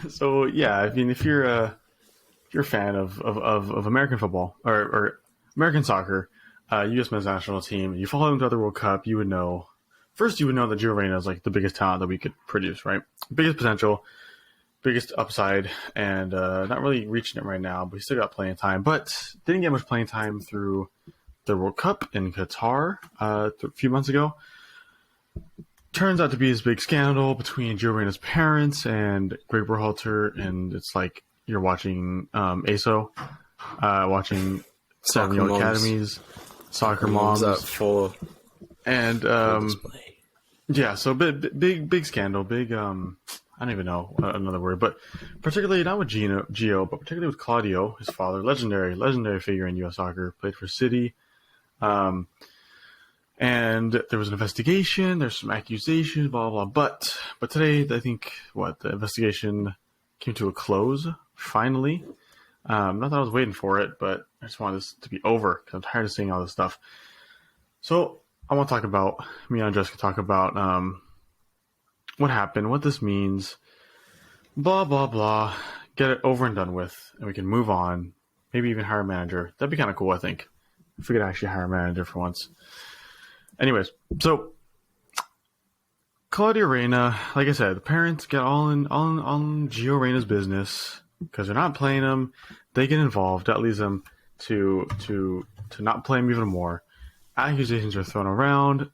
So yeah, I mean, if you're a fan of American football or American soccer, U.S. men's national team, you follow them throughout the World Cup, you would know. First, you would know that Gio Reyna is like the biggest talent that we could produce, right? Biggest potential, biggest upside, and not really reaching it right now, but he still got playing time. But didn't get much playing time through the World Cup in Qatar a few months ago. Turns out to be this big scandal between Gio Reyna's parents and Gregg Berhalter, and it's like you're watching ASO, watching seven-year-old academies, soccer moms, up full and display. yeah, so big scandal, big I don't even know another word, but particularly not with Gio, but particularly with Claudio, his father, legendary figure in U.S. soccer, played for City. And there was an investigation. There's some accusations, blah, blah, blah. But today, I think, the investigation came to a close, finally. Not that I was waiting for it, but I just wanted this to be over because I'm tired of seeing all this stuff. So I want to talk about, me and Jessica talk about what happened, what this means, blah, blah, blah. Get it over and done with, and we can move on. Maybe even hire a manager. That'd be kind of cool, I think. If we could actually hire a manager for once. Anyways, so Claudio Reyna, like I said, the parents get all in on Gio Reyna's business because they're not playing him. They get involved. That leads them to not play him even more. Accusations are thrown around,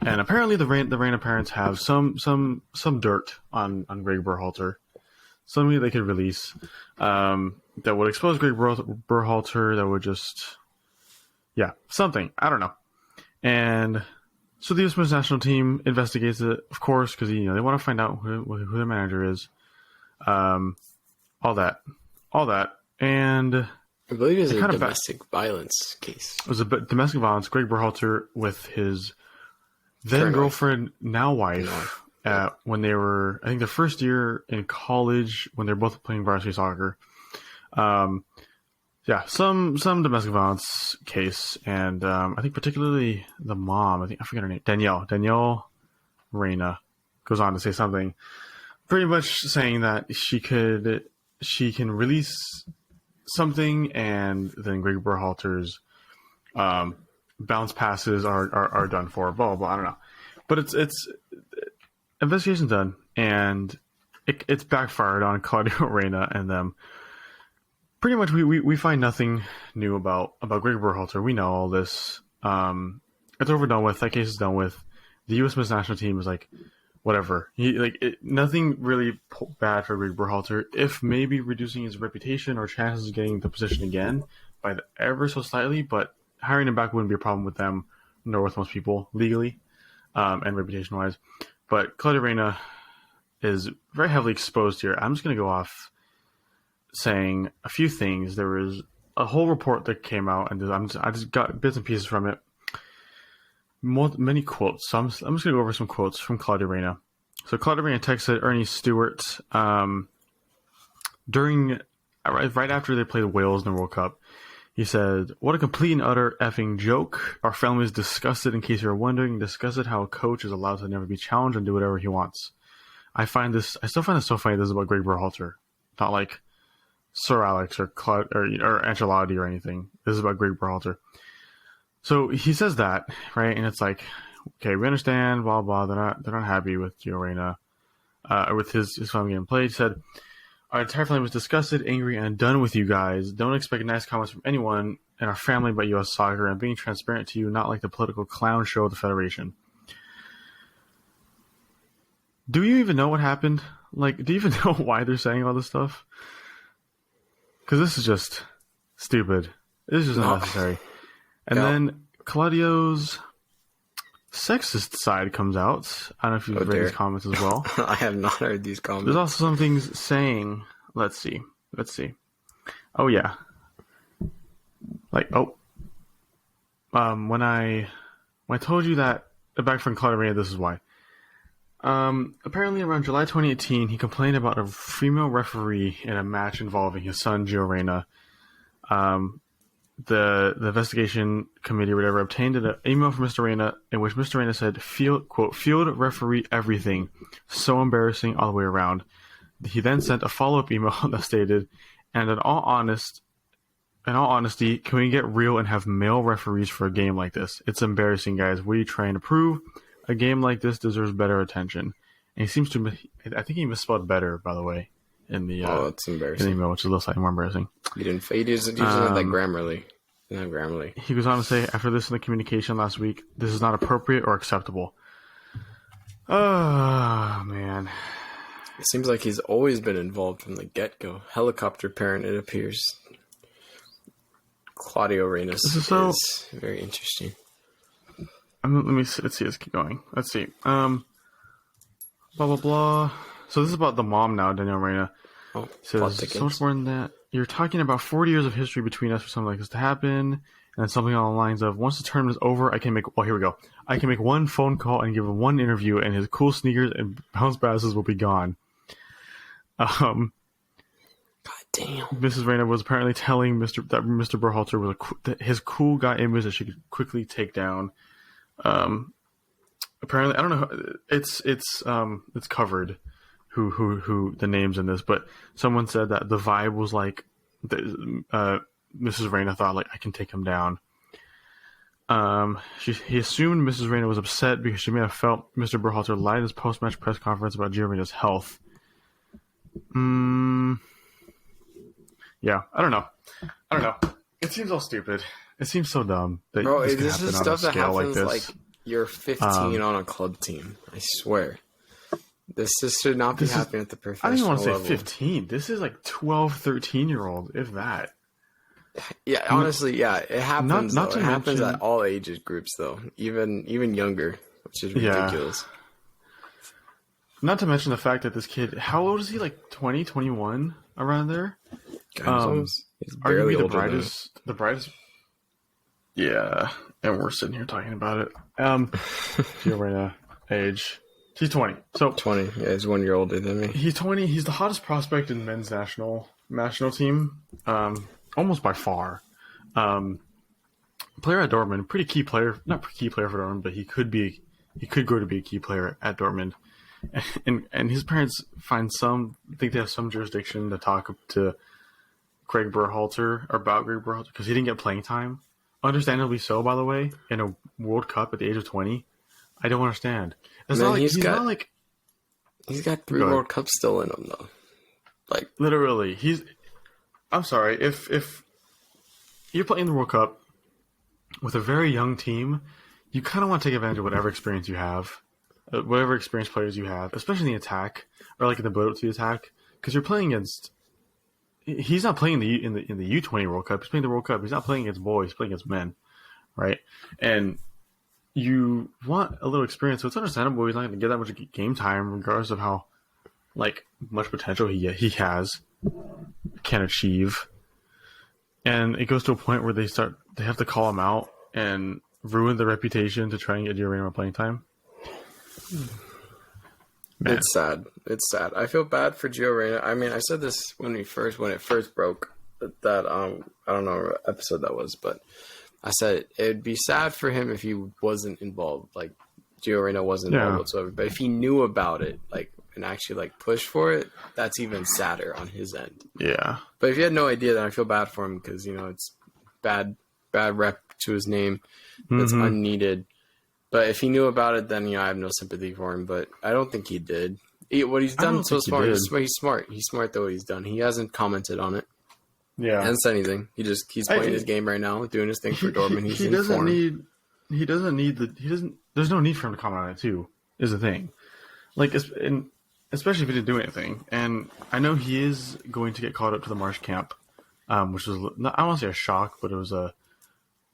and apparently the Reyna parents have some dirt on Gregg Berhalter, something they could release that would expose Gregg Berhalter. That would just something, I don't know. And so the U.S. men's national team investigates it, of course, because they want to find out who their manager is. All that, and I believe it was a domestic violence case. It was a domestic violence. Gregg Berhalter with his then girlfriend, now wife, when they were, I think, their first year in college when they were both playing varsity soccer. Yeah, some domestic violence case, and I think particularly the mom. I forget her name. Danielle Reyna goes on to say something, pretty much saying that she can release something, and then Gregg Berhalter's bounce passes are done for. Blah blah blah. I don't know, but it's investigation done, and it's backfired on Claudio Reyna and them. Pretty much, we find nothing new about Gregg Berhalter. We know all this. It's over, done with. That case is done with. The U.S. men's national team is like, whatever. Nothing really bad for Gregg Berhalter. If maybe reducing his reputation or chances of getting the position again by ever so slightly, but hiring him back wouldn't be a problem with them, nor with most people legally and reputation-wise. But Claudio Reyna is very heavily exposed here. I'm just going to go off saying a few things. There was a whole report that came out, and I just got bits and pieces from it. Many quotes. So I'm just going to go over some quotes from Claudio Reyna. So Claudio Reyna texted Ernie Stewart right after they played Wales in the World Cup. He said, "What a complete and utter effing joke. Our family is disgusted, in case you're wondering, disgusted how a coach is allowed to never be challenged and do whatever he wants. I still find this so funny. This is about Gregg Berhalter, not like Sir Alex or Ancelotti or anything. This is about Gregg Berhalter." So he says that, right? And it's like, okay, we understand, blah blah. They're not happy with Gio Reyna, with his family getting played. He said, "Our entire family was disgusted, angry, and done with you guys. Don't expect nice comments from anyone in our family about U.S. soccer, and being transparent to you, not like the political clown show of the Federation." Do you even know what happened? Like, do you even know why they're saying all this stuff? Because this is just stupid. This is just unnecessary. And then Claudio's sexist side comes out. I don't know if you've read his comments as well. I have not heard these comments. There's also some things saying, let's see. Oh yeah. When I told you that back from Claudio Reyna, this is why. Apparently around July 2018, he complained about a female referee in a match involving his son, Gio Reyna. The investigation committee or whatever obtained an email from Mr. Reyna in which Mr. Reyna said, quote, "Field referee everything. So embarrassing all the way around. He then sent a follow-up email that stated, "And in all honesty, can we get real and have male referees for a game like this? It's embarrassing, guys. What are you trying to prove? A game like this deserves better attention." And he seems to, I think he misspelled better, by the way, in the that's embarrassing. in the email, which is a little slightly more embarrassing. He didn't have that Grammarly. Not Grammarly. He goes on to say, after this in the communication last week, this is not appropriate or acceptable. Oh, man. It seems like he's always been involved from the get-go. Helicopter parent, it appears. Claudio Reynas is very interesting. Let's see. Let's keep going. Let's see. Blah, blah, blah. So this is about the mom now, Danielle Reyna. Oh, says, so much more than that. You're talking about 40 years of history between us for something like this to happen. And something along the lines of, once the tournament is over, I can make one phone call and give him one interview, and his cool sneakers and bounce passes will be gone. God damn. Mrs. Reyna was apparently telling Mr. Berhalter was his cool guy image that she could quickly take down. Apparently, I don't know. It's covered who the names in this, but someone said that the vibe was like Mrs. Reyna thought, like, I can take him down. He assumed Mrs. Reyna was upset because she may have felt Mr. Berhalter lied at his post-match press conference about Gio Reyna's health. Yeah, I don't know. It seems all stupid. It seems so dumb. That Bro, this is stuff that happens like you're 15 on a club team. I swear. This should not be happening at the professional level. I don't even want to say 15. This is like 12, 13-year-old, if that. Yeah, honestly, yeah, it happens. Not to it happens mention, at all ages groups, though, even younger, which is ridiculous. Yeah. Not to mention the fact that this kid, how old is he? Like 20, 21, around there. He's barely arguably the brightest. Yeah, and we're sitting here talking about it. Gio Reyna, age. He's 20. So 20. Yeah, he's 1 year older than me. He's 20. He's the hottest prospect in the men's national team. Almost by far. Player at Dortmund, pretty key player. Not key player for Dortmund, but he could grow to be a key player at Dortmund. And his parents think they have some jurisdiction to talk to Gregg Berhalter or about Gregg Berhalter because he didn't get playing time. Understandably so, by the way, in a World Cup at the age of 20. I don't understand. He's got 3 World Cups still in him, though. Like, literally, I'm sorry, if you're playing the World Cup with a very young team, you kind of want to take advantage of whatever experience you have, whatever experienced players you have, especially in the attack or like in the build-up to the attack, because you're playing against. He's not playing in the U20 World Cup. He's playing the World Cup. He's not playing against boys. He's playing against men, right? And you want a little experience, so it's understandable he's not going to get that much game time, regardless of how like much potential he can achieve. And it goes to a point where they have to call him out and ruin their reputation to try and get Gio Reyna more playing time. Man. It's sad. I feel bad for Gio Reyna. I mean, I said this when it first broke, that I don't know what episode that was, but I said it'd be sad for him if he wasn't involved, like Gio Reyna wasn't involved whatsoever. But if he knew about it, like, and actually like push for it, that's even sadder on his end. Yeah. But if he had no idea, then I feel bad for him because, it's bad rep to his name. That's unneeded. But if he knew about it, then, I have no sympathy for him. But I don't think he did. What he's done so far, he's smart. He's smart, though, what he's done. He hasn't commented on it. Yeah. Hasn't said anything. He's playing his game right now, doing his thing for Dortmund. There's no need for him to comment on it, too, is the thing. Like, especially if he didn't do anything. And I know he is going to get called up to the Marsh camp, which was, I don't want to say a shock, but it was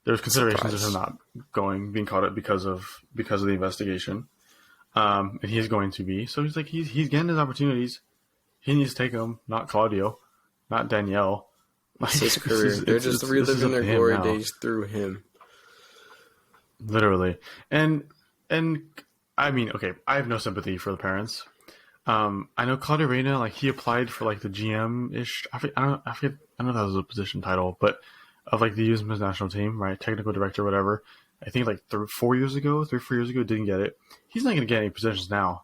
there was considerations of him not being called up because of the investigation. And he's going to be. So he's like, he's getting his opportunities. He needs to take them, not Claudio, not Danielle. It's his career. They're just reliving their glory days through him. Literally. And I mean, okay, I have no sympathy for the parents. I know Claudio Reyna, like, he applied for like the GM-ish. I don't know if that was a position title, but of like the USMNT national team, right? Technical director, whatever. I think like 3 or 4 years ago, didn't get it. He's not going to get any positions now.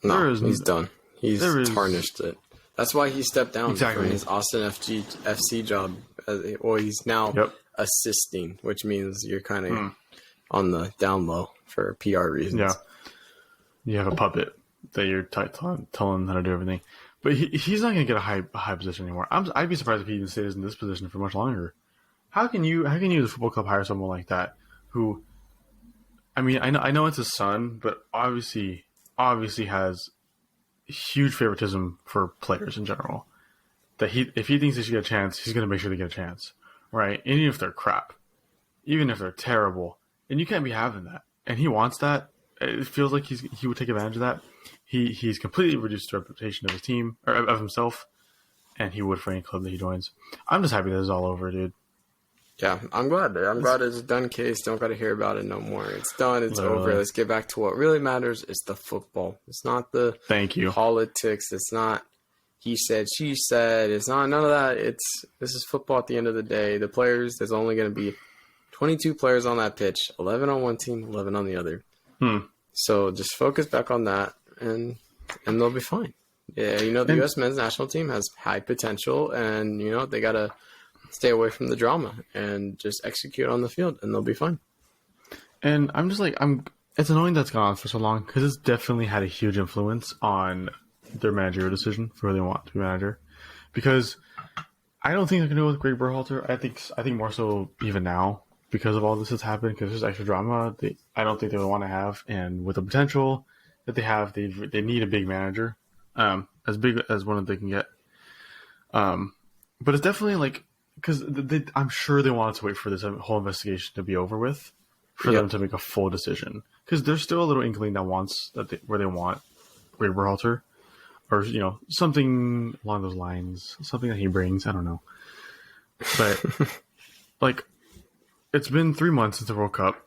No, he's done. He's tarnished it. That's why he stepped down Exactly. from his Austin FC job. Well, he's now assisting, which means you're kind of on the down low for PR reasons. Yeah. You have a puppet that you're telling how to do everything. But he's not going to get a high position anymore. I'd be surprised if he even stays in this position for much longer. How can you as a football club hire someone like that who, I mean, I know it's his son, but obviously has huge favoritism for players in general. That if he thinks they should get a chance, he's going to make sure they get a chance, right? And even if they're crap, even if they're terrible, and you can't be having that. And he wants that. It feels like he would take advantage of that. He's completely reduced the reputation of his team or of himself, and he would for any club that he joins. I'm just happy that it's all over, dude. Yeah, I'm glad. I'm glad it's a done case. Don't got to hear about it no more. It's done. It's over. Let's get back to what really matters. It's the football. It's not the politics. It's not he said, she said. It's not none of that. This is football at the end of the day. The players, there's only going to be 22 players on that pitch, 11 on one team, 11 on the other. So just focus back on that, and they'll be fine. Yeah, the U.S. men's national team has high potential, and they gotta stay away from the drama and just execute on the field, and they'll be fine. And I'm just like, it's annoying that's gone on for so long because it's definitely had a huge influence on their managerial decision for who they want to be manager. Because I don't think they're gonna go with Gregg Berhalter. I think more so even now, because of all this that's happened, because there's extra drama, I don't think they would want to have. And with the potential that they have, they need a big manager, as big as one that they can get. But it's definitely like, because I'm sure they wanted to wait for this whole investigation to be over with for them to make a full decision. Because there's still a little inkling that where they want Gregg Berhalter, or something along those lines, something that he brings. I don't know, but like. It's been 3 months since the World Cup,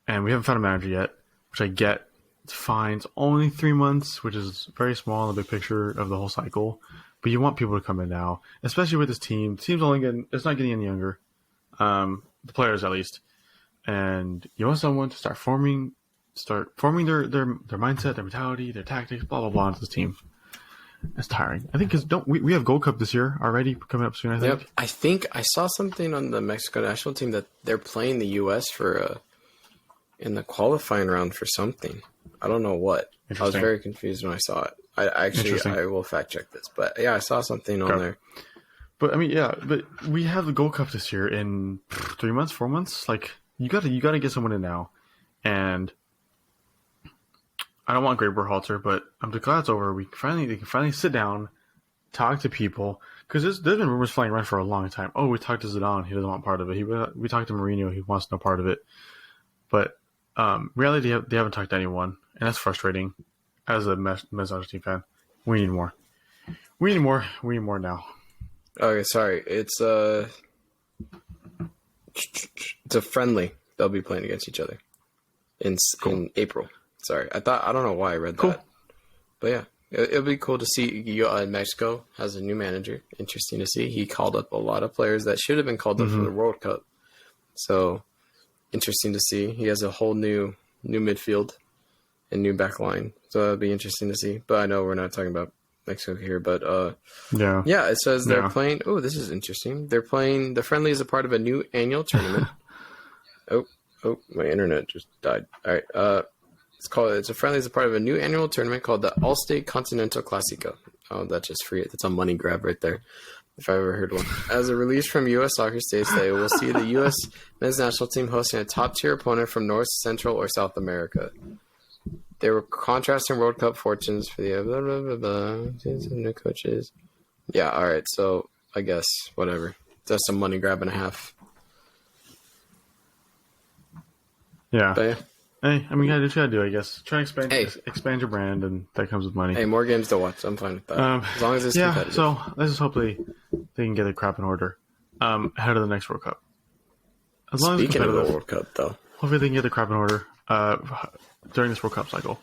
and we haven't found a manager yet, which I get. It's fine. It's only 3 months, which is very small in the big picture of the whole cycle. But you want people to come in now, especially with this team. The team's it's not getting any younger, the players at least. And you want someone to start forming their mindset, their mentality, their tactics, blah, blah, blah into this team. It's tiring. I think because we have Gold Cup this year already coming up soon. I think. Yep. I think I saw something on the Mexico national team that they're playing the U.S. for in the qualifying round for something. I don't know what. I was very confused when I saw it. I will fact check this, but yeah, I saw something on there. But I mean, but we have the Gold Cup this year in 3 months, 4 months. Like you got to get someone in now, and. I don't want Gregg Berhalter, but I'm glad it's over. They can finally sit down, talk to people, because there's been rumors flying around for a long time. Oh, we talked to Zidane, he doesn't want part of it. We talked to Mourinho, he wants no part of it. But reality, they haven't talked to anyone, and that's frustrating. As a men's national team fan, we need more. We need more now. Okay, sorry. It's a friendly. They'll be playing against each other in April. Sorry, I don't know why I read that, but yeah, it'll be cool to see. Mexico has a new manager. Interesting to see. He called up a lot of players that should have been called up for the World Cup. So interesting to see. He has a whole new midfield and new back line. So it'll be interesting to see. But I know we're not talking about Mexico here, but it says they're playing. Oh, this is interesting. They're playing. The friendly is a part of a new annual tournament. oh, my internet just died. All right. It's a friendly as a part of a new annual tournament called the All-State Continental Classico. Oh, that's just free. That's a money grab right there, if I ever heard one. As a release from U.S. Soccer states, they will see the U.S. men's national team hosting a top-tier opponent from North, Central, or South America. They were contrasting World Cup fortunes for the blah, blah, blah, blah, new coaches. Yeah, all right. So I guess whatever. That's some money grab and a half. Yeah. But yeah. Hey, I mean, you gotta do, I guess. Try and expand your brand, and that comes with money. Hey, more games to watch. I'm fine with that. As long as it's competitive. So let's just hope they can get their crap in order ahead of the next World Cup. Speaking of the World Cup, though. Hopefully they can get the crap in order during this World Cup cycle.